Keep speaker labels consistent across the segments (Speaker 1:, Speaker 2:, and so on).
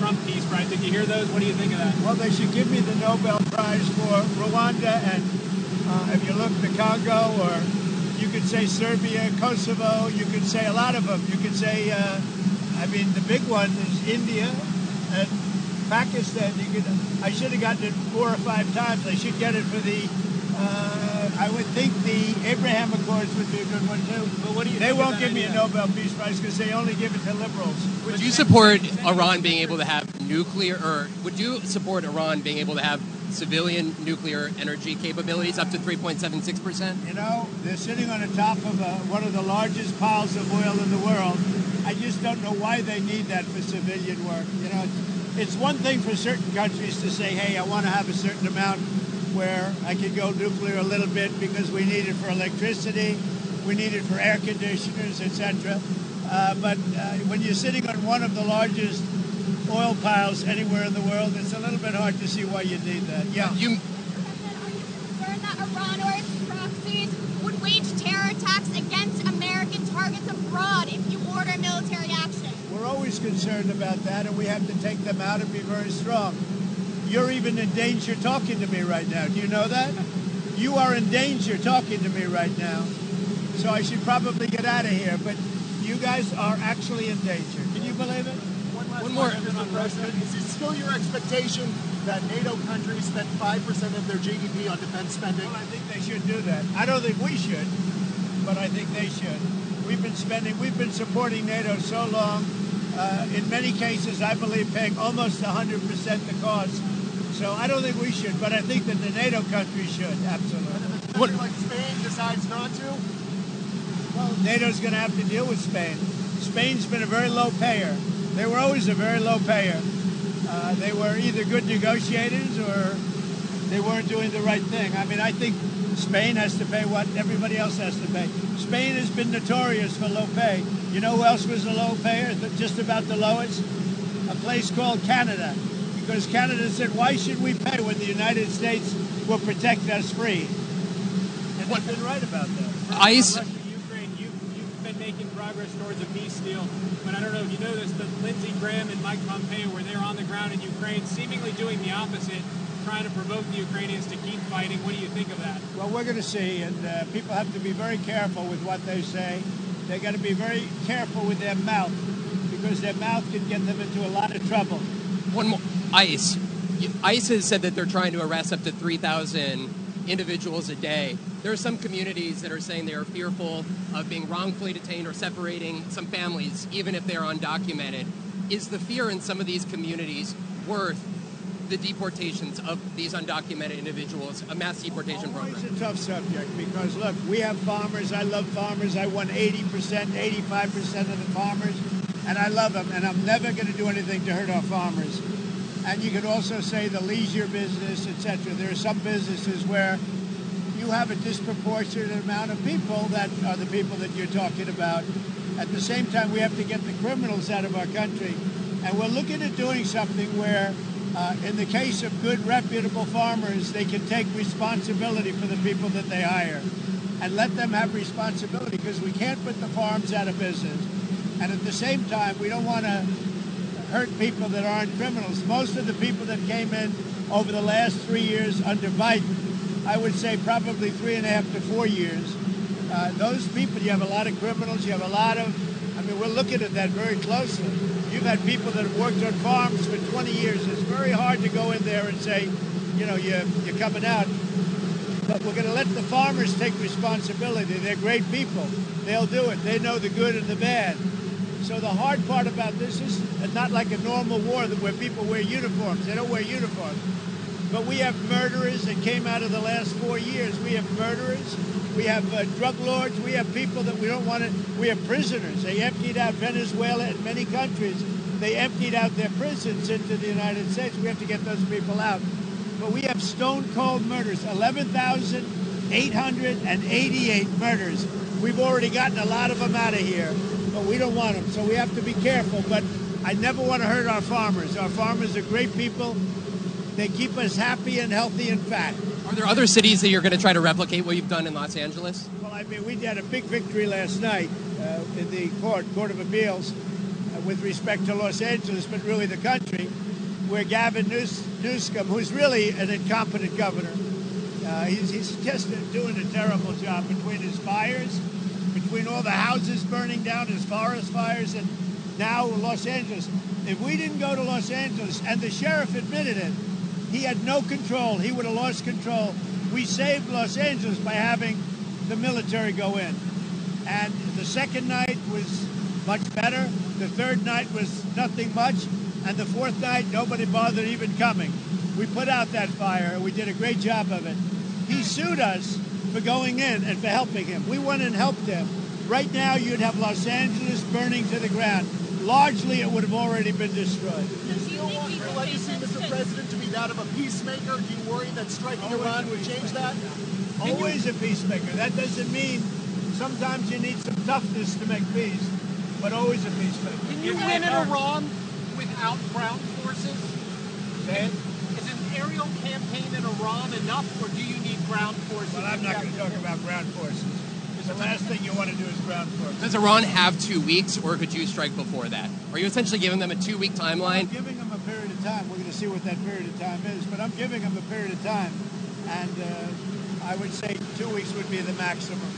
Speaker 1: Trump Peace Prize. Did you hear those? What do you think of that?
Speaker 2: Well, they should give me the Nobel Prize for Rwanda and if you look, the Congo, or you could say Serbia, Kosovo, you could say a lot of them. You could say, I mean, the big one is India and Pakistan. I should have gotten it 4 or 5 times. I should get it for the, I would think the Abraham Accords would be a good one too.
Speaker 1: But what do you
Speaker 2: They
Speaker 1: think
Speaker 2: won't
Speaker 1: of
Speaker 2: give
Speaker 1: that
Speaker 2: me a
Speaker 1: idea?
Speaker 2: Nobel Peace Prize because they only give it to liberals.
Speaker 3: Would you support Iran being able to have nuclear, or would you support Iran being able to have civilian nuclear energy capabilities up to 3.76%?
Speaker 2: You know, they're sitting on the top of one of the largest piles of oil in the world. I just don't know why they need that for civilian work. You know, it's one thing for certain countries to say, hey, I want to have a certain amount where I could go nuclear a little bit because we need it for electricity, we need it for air conditioners, etc. But when you're sitting on one of the largest oil piles anywhere in the world, it's a little bit hard to see why you need that. Yeah.
Speaker 4: Are you concerned that Iran or its proxies would wage terror attacks against American targets abroad if you order military action?
Speaker 2: We're always concerned about that, and we have to take them out and be very strong. You're even in danger talking to me right now. Do you know that? You are in danger talking to me right now. So I should probably get out of here, but you guys are actually in danger. Can you believe it?
Speaker 5: One more, Mr. President. Is it still your expectation that NATO countries spend 5% of their GDP on defense spending?
Speaker 2: Well, I think they should do that. I don't think we should, but I think they should. We've been supporting NATO so long. In many cases, I believe paying almost 100% the cost. So I don't think we should, but I think that the NATO countries should, absolutely.
Speaker 5: And if a country like Spain decides not to?
Speaker 2: Well, NATO's going to have to deal with Spain. Spain's been a very low payer. They were always a very low payer. They were either good negotiators or they weren't doing the right thing. I mean, I think Spain has to pay what everybody else has to pay. Spain has been notorious for low pay. You know who else was a low payer, just about the lowest? A place called Canada. Because Canada said, why should we pay when the United States will protect us free? And they've been right about that.
Speaker 3: ICE...
Speaker 1: Ukraine, you've been making progress towards a peace deal, but I don't know if you know this, but Lindsey Graham and Mike Pompeo were there on the ground in Ukraine, seemingly doing the opposite, trying to provoke the Ukrainians to keep fighting. What do you think of that?
Speaker 2: Well, we're going to see, and people have to be very careful with what they say. They got to be very careful with their mouth, because their mouth can get them into a lot of trouble.
Speaker 3: One more. ICE. ICE has said that they're trying to arrest up to 3,000 individuals a day. There are some communities that are saying they are fearful of being wrongfully detained or separating some families, even if they're undocumented. Is the fear in some of these communities worth the deportations of these undocumented individuals, a mass deportation program?
Speaker 2: It's a tough subject because, look, we have farmers. I love farmers. I won 80%, 85% of the farmers, and I love them, and I'm never going to do anything to hurt our farmers. And you could also say the leisure business, etc. There are some businesses where you have a disproportionate amount of people that are the people that you're talking about. At the same time, we have to get the criminals out of our country. And we're looking at doing something where, in the case of good, reputable farmers, they can take responsibility for the people that they hire and let them have responsibility, because we can't put the farms out of business. And at the same time, we don't want to hurt people that aren't criminals. Most of the people that came in over the last 3 years under Biden, I would say probably 3.5 to 4 years, those people, you have a lot of criminals, you have a lot of, I mean, we're looking at that very closely. You've had people that have worked on farms for 20 years. It's very hard to go in there and say, you know, you're coming out. But we're going to let the farmers take responsibility. They're great people. They'll do it. They know the good and the bad. So the hard part about this is not like a normal war where people wear uniforms. They don't wear uniforms. But we have murderers that came out of the last 4 years. We have murderers. We have drug lords. We have people that we don't want to. We have prisoners. They emptied out Venezuela and many countries. They emptied out their prisons into the United States. We have to get those people out. But we have stone-cold murders, 11,888 murders. We've already gotten a lot of them out of here, but we don't want them. So we have to be careful. But I never want to hurt our farmers. Our farmers are great people. They keep us happy and healthy and fat.
Speaker 3: Are there other cities that you're going to try to replicate what you've done in Los Angeles?
Speaker 2: Well, I mean, we had a big victory last night in the Court of Appeals. with respect to Los Angeles, but really the country, where Gavin Newsom, who's really an incompetent governor, he's just doing a terrible job between his fires, between all the houses burning down, his forest fires, and now Los Angeles. If we didn't go to Los Angeles, and the sheriff admitted it, he had no control. He would have lost control. We saved Los Angeles by having the military go in. And the second night was much better. The third night was nothing much. And the fourth night, nobody bothered even coming. We put out that fire. We did a great job of it. He sued us for going in and for helping him. We went and helped him. Right now, you'd have Los Angeles burning to the ground. Largely, it would have already been destroyed.
Speaker 5: Do you still want your legacy, Mr. President, to be that of a peacemaker? Do you worry that striking Iran would change that?
Speaker 2: Always a peacemaker. That doesn't mean sometimes you need some toughness to make peace, but always a peacemaker.
Speaker 6: Can you win in Iran without ground forces? Is an aerial campaign in Iran enough, or do you need ground forces?
Speaker 2: Well, I'm not going to talk about ground forces. The last thing you want to do is ground forces.
Speaker 3: Does Iran have 2 weeks, or could you strike before that? Are you essentially giving them a 2-week timeline?
Speaker 2: I'm giving them a period of time. We're going to see what that period of time is, but I'm giving them a period of time, and I would say 2 weeks would be the maximum.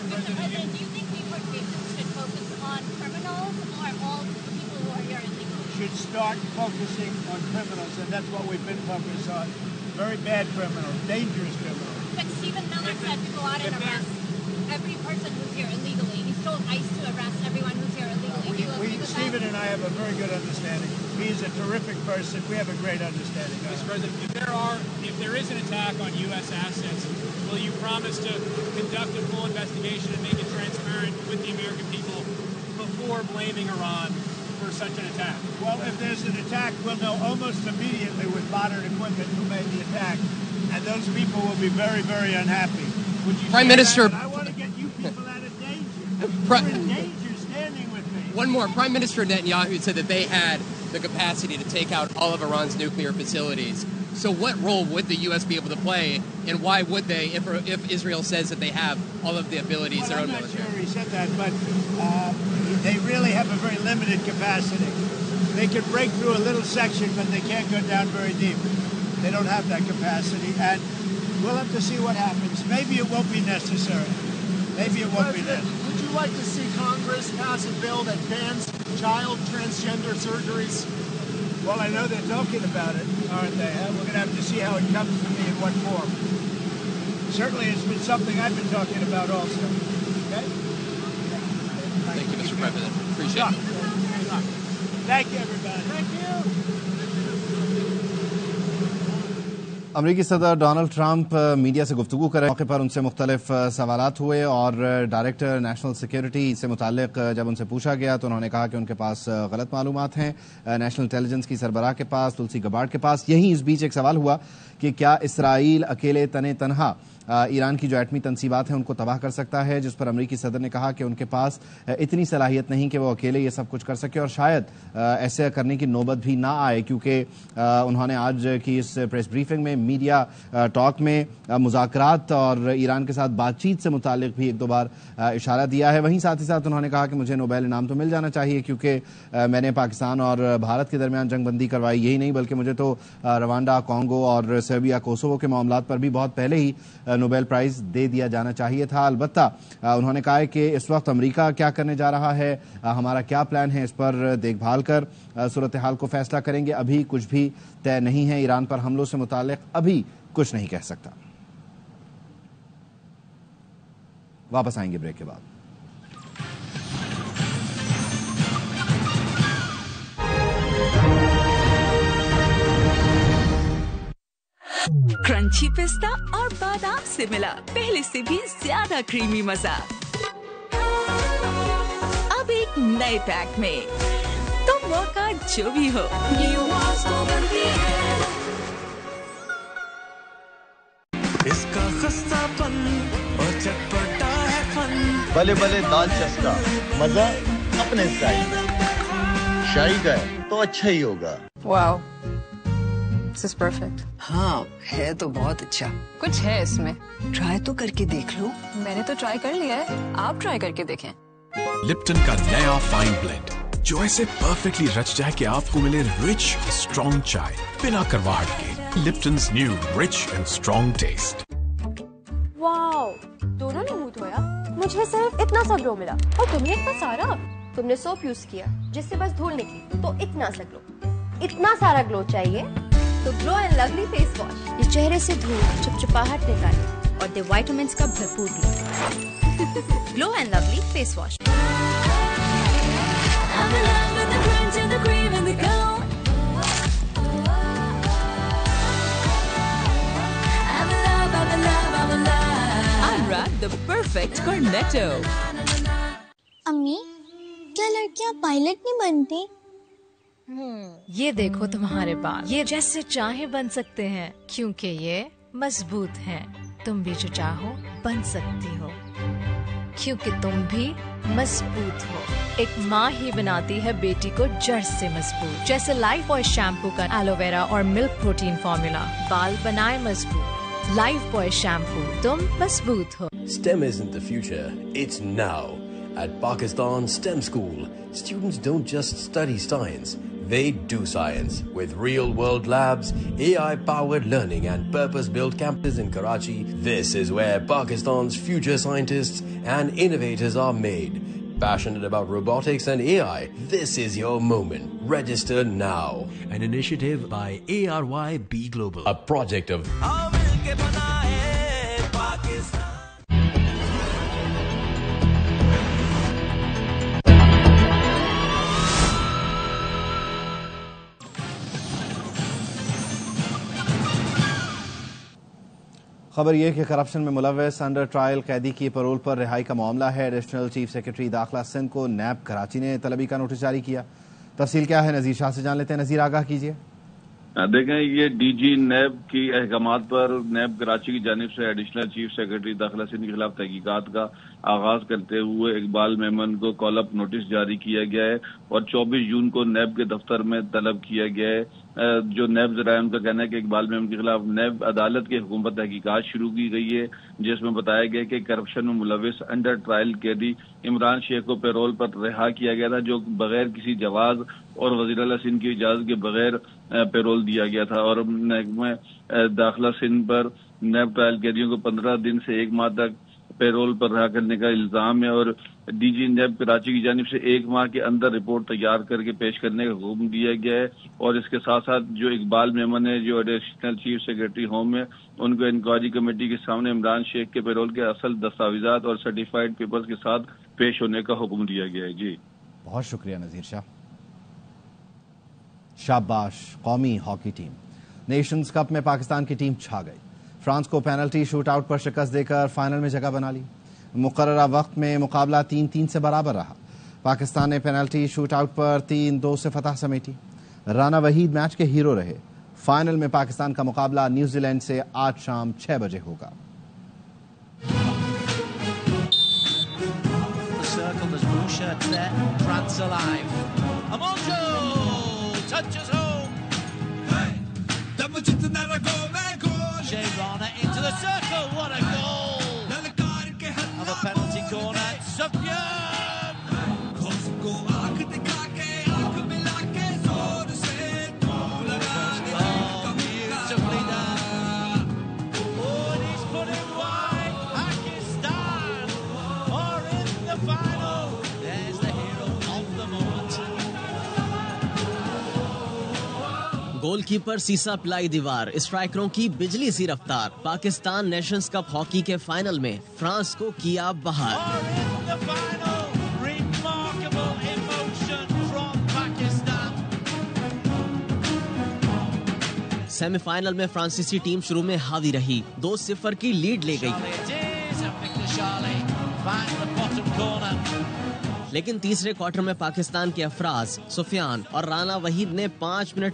Speaker 4: Mr. President, do you think deportations should focus on criminals or all people who are here illegally?
Speaker 2: Should start focusing on criminals, and that's what we've been focused on. Very bad criminals, dangerous criminals.
Speaker 4: But Stephen Miller said to go out and arrest every person who's here illegally. He's told ICE to arrest everyone who's here illegally. Do you agree with
Speaker 2: Stephen
Speaker 4: that?
Speaker 2: and I have a very good understanding. He's a terrific person. We have a great understanding.
Speaker 1: Mr. President, if there is an attack on U.S. assets, will you promise to conduct a full investigation and make it transparent with the American people before blaming Iran for such an attack?
Speaker 2: Well, if there's an attack, we'll know almost immediately with modern equipment who made the attack, and those people will be very, very unhappy. Would you
Speaker 3: Prime Minister,
Speaker 2: I want to get you people out of danger. You're in danger standing with me.
Speaker 3: One more. Prime Minister Netanyahu said that they had the capacity to take out all of Iran's nuclear facilities. So what role would the U.S. be able to play, and why would they, if Israel says that they have all of the abilities, their own military?
Speaker 2: I'm not sure he said that, but they really have a very limited capacity. They can break through a little section, but they can't go down very deep. They don't have that capacity, and we'll have to see what happens. Maybe it won't be necessary. Maybe it won't be necessary.
Speaker 5: Would you like to see Congress pass a bill that bans child transgender surgeries?
Speaker 2: Well, I know they're talking about it, aren't they? We're going to have to see how it comes to me in what form. Certainly, it's been something I've been talking about also. Okay?
Speaker 3: Thank you, Mr. President. Appreciate it.
Speaker 2: Thank you, everybody. Thank you.
Speaker 7: अमरीकी सदर Donald Trump media से गुफ्तगू कर रहे मौके पर उनसे मुख्तलिफ सवालात हुए और डायरेक्टर नेशनल सिक्योरिटी से मुतालिक जब उनसे पूछा गया तो उन्होंने कहा कि उनके पास गलत मालूमात हैं नेशनल इंटेलिजेंस की सरबराह के पास, तुलसी गबार्ड के पास। यहीं इस बीच एक सवाल हुआ कि क्या इसराइल अकेले तने तनहा ईरान की जो एटमी तंसीबात हैं उनको तबाह कर सकता है, जिस पर अमरीकी सदर ने कहा कि उनके पास इतनी सलाहियत नहीं कि वो अकेले ये सब कुछ कर सके और शायद ऐसे करने की नौबत भी ना आए, क्योंकि उन्होंने आज की इस प्रेस ब्रीफिंग में मीडिया टॉक में मुज़ाकरात और ईरान के साथ बातचीत से मुतालिक भी एक दो बार इशारा दिया है। वहीं साथ ही साथ उन्होंने कहा कि मुझे नोबेल इनाम तो मिल जाना चाहिए क्योंकि मैंने पाकिस्तान और भारत के दरमियान जंगबंदी करवाई, यही नहीं बल्कि मुझे तो रवांडा, कॉन्गो और सर्बिया, कोसोवो के मामलात पर भी बहुत पहले ही नोबेल प्राइज दे दिया जाना चाहिए था। अलबत्ता उन्होंने कहा है कि इस वक्त अमेरिका क्या करने जा रहा है, हमारा क्या प्लान है, इस पर देखभाल कर सूरत हाल को फैसला करेंगे। अभी कुछ भी तय नहीं है, ईरान पर हमलों से मुतालिक अभी कुछ नहीं कह सकता। वापस आएंगे ब्रेक के बाद।
Speaker 8: क्रंची पिस्ता और बादाम से मिला पहले से भी ज्यादा क्रीमी मजा अब एक नए पैक में, तो मौका जो भी हो।
Speaker 9: इसका खस्तापन और चटपटा है फन,
Speaker 10: भले भले दाल चस्का, मजा अपने स्टाइल में। शाही का है तो अच्छा ही होगा।
Speaker 11: Wow, this is perfect.
Speaker 12: हाँ, है तो बहुत अच्छा।
Speaker 11: कुछ है इसमें,
Speaker 12: ट्राई तो करके देख लो।
Speaker 11: मैंने तो ट्राई कर लिया है, आप ट्राई करके देखें।
Speaker 13: लिप्टन का नया फाइन ब्लेंड जो ऐसे परफेक्टली रच जाए कि आपको मिले रिच स्ट्रॉन्ग चाय बिना करवाहट के। Lipton's new rich and strong taste.
Speaker 14: Wow, दोनों ने मुंह धोया, मुझे सिर्फ इतना सा ग्लो मिला और तुम्हें इतना सारा। तुमने सोप यूज किया जिससे बस धूल निकली, तो इतना सा ग्लो। इतना सारा ग्लो चाहिए तो glow and lovely face wash. ये चेहरे से धूल चिपचिपाहट निकाले और दे विटामिन्स का भरपूर glow. Glow and lovely face wash.
Speaker 8: The perfect cornetto.
Speaker 15: अम्मी, क्या लड़कियां पायलट नहीं बनती?
Speaker 16: ये देखो तुम्हारे बाल, ये जैसे चाहे बन सकते हैं क्योंकि ये मजबूत हैं। तुम भी जो चाहो बन सकती हो क्योंकि तुम भी मजबूत हो। एक माँ ही बनाती है बेटी को जड़ से मजबूत। जैसे लाइफ बॉय शैम्पू का एलोवेरा और मिल्क प्रोटीन फॉर्मूला बाल बनाए मजबूत। लाइफ बॉय शैम्पू, तुम मजबूत हो।
Speaker 17: STEM isn't the future, it's now. At Pakistan STEM School, students don't just study science, they do science. With real-world labs, AI-powered learning and purpose-built campus in Karachi, this is where Pakistan's future scientists and innovators are made. Passionate about robotics and AI, this is your moment. Register now.
Speaker 18: An initiative by ARY B Global.
Speaker 17: A project of
Speaker 7: खबर यह कि corruption में मुलव्वस under trial कैदी की payroll पर रिहाई का मामला है। एडिशनल चीफ सेक्रेटरी दाखिला सिंध को नैब कराची ने तलबी का नोटिस जारी किया। तफसील क्या है, नजीर शाह से जान लेते हैं। नजीर, आगाह कीजिए।
Speaker 19: देखें, ये डीजी नैब की अहकामात पर नैब कराची की जानिब से एडिशनल चीफ सेक्रेटरी दाखिला सिंध के खिलाफ तहकीकात का आगाज करते हुए इकबाल मेमन को कॉल अप नोटिस जारी किया गया है और 24 जून को नैब के दफ्तर में तलब किया गया है। जो नैब जराए उनका कहना है कि इकबाल मेमन के खिलाफ नैब अदालत की हुकूमत तहकीकात शुरू की गई है, जिसमें बताया गया कि करप्शन में मुलविस अंडर ट्रायल कैदी इमरान शेख को पैरोल पर रिहा किया गया था, जो बगैर किसी जवाज और वज़ीर-ए-आला सिंध की इजाजत के बगैर पैरोल दिया गया था। और दाखिला सिंध पर नैब ट्रायल कैदियों को 15 दिन से 1 माह तक पैरोल पर रहा करने का इल्जाम है और डीजी नैब कराची की जानिब से 1 माह के अंदर रिपोर्ट तैयार करके पेश करने का हुक्म दिया गया है। और इसके साथ साथ जो इकबाल मेमन है, जो एडिशनल चीफ सेक्रेटरी होम है, उनको इंक्वायरी कमेटी के सामने इमरान शेख के पैरोल के असल दस्तावेजात और सर्टिफाइड पेपर्स के साथ पेश होने का हुक्म दिया गया है। जी,
Speaker 7: बहुत शुक्रिया नजीर शाह। शाबाश कौमी हॉकी टीम। नेशंस कप में पाकिस्तान की टीम छा गई। फ्रांस को पेनल्टी शूट आउट पर शिकस्त देकर फाइनल में जगह बना ली। मुकर्ररा वक्त में मुकाबला 3-3 से बराबर रहा। पाकिस्तान ने पेनल्टी शूट आउट पर 3-2 से फतह समेटी। राना वहीद मैच के हीरो रहे। फाइनल में पाकिस्तान का मुकाबला न्यूजीलैंड से आज शाम 6 बजे होगा।
Speaker 20: Rana into the circle, what a goal! Of a penalty corner, Sufyan! Oh, beautifully done! Oh, and he's put it wide! Pakistan are in the final! There's the hero of the moment.
Speaker 21: Goalkeeper सीसा पिलाई दीवार, स्ट्राइकरों की बिजली सी रफ्तार। Pakistan Nations cup hockey के final में France को किया बाहर। सेमीफाइनल में फ्रांसीसी टीम शुरू में हावी रही, 2-0 की लीड ले गई, लेकिन तीसरे क्वार्टर में पाकिस्तान के अफराज, सुफियान और राना वहीद ने 5 मिनट